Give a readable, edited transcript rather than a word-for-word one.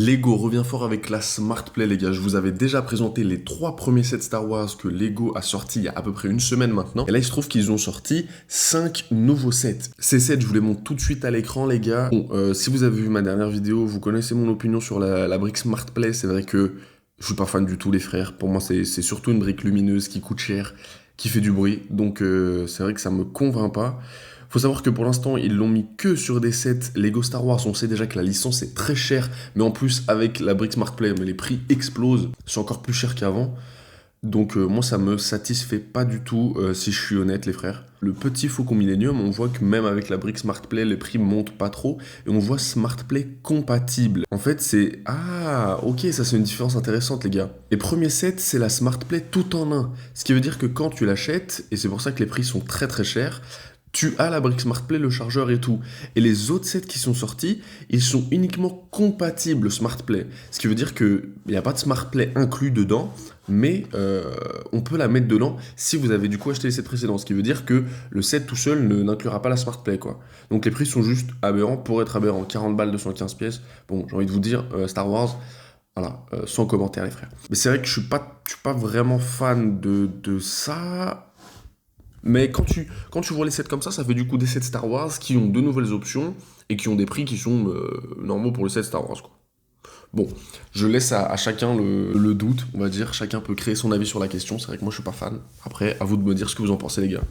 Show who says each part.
Speaker 1: Lego revient fort avec la Smart Play, les gars. Je vous avais déjà présenté les 3 premiers sets Star Wars que Lego a sortis il y a à peu près une semaine maintenant. Et là, il se trouve qu'ils ont sorti 5 nouveaux sets. Ces sets, je vous les montre tout de suite à l'écran, les gars. Bon, si vous avez vu ma dernière vidéo, vous connaissez mon opinion sur la brique Smart Play. C'est vrai que je suis pas fan du tout, les frères. Pour moi, c'est surtout une brique lumineuse qui coûte cher, qui fait du bruit. Donc, c'est vrai que ça me convainc pas. Faut savoir que pour l'instant, ils l'ont mis que sur des sets Lego Star Wars. On sait déjà que la licence est très chère, mais en plus, avec la brique Smart Play, mais les prix explosent. C'est encore plus cher qu'avant. Donc, moi, ça me satisfait pas du tout, si je suis honnête, les frères. Le petit Faucon Millennium, on voit que même avec la brique Smart Play, les prix montent pas trop. Et on voit Smart Play compatible. En fait, c'est... Ah, ok, ça c'est une différence intéressante, les gars. Les premiers sets, c'est la Smart Play tout en un. Ce qui veut dire que quand tu l'achètes, et c'est pour ça que les prix sont très très chers, tu as la brique Smart Play, le chargeur et tout. Et les autres sets qui sont sortis, ils sont uniquement compatibles Smart Play. Ce qui veut dire qu'il n'y a pas de Smart Play inclus dedans, mais on peut la mettre dedans si vous avez du coup acheté les sets précédents. Ce qui veut dire que le set tout seul n'inclura pas la Smart Play, quoi. Donc les prix sont juste aberrants pour être aberrants. 40 balles, 215 pièces. Bon, j'ai envie de vous dire, Star Wars, voilà, sans commentaire, les frères. Mais c'est vrai que je suis pas vraiment fan de ça. Mais quand tu vois les sets comme ça fait du coup des sets Star Wars qui ont de nouvelles options et qui ont des prix qui sont normaux pour les sets Star Wars, quoi. Bon, je laisse à chacun le doute, on va dire. Chacun peut créer son avis sur la question. C'est vrai que moi, je suis pas fan. Après, à vous de me dire ce que vous en pensez, les gars.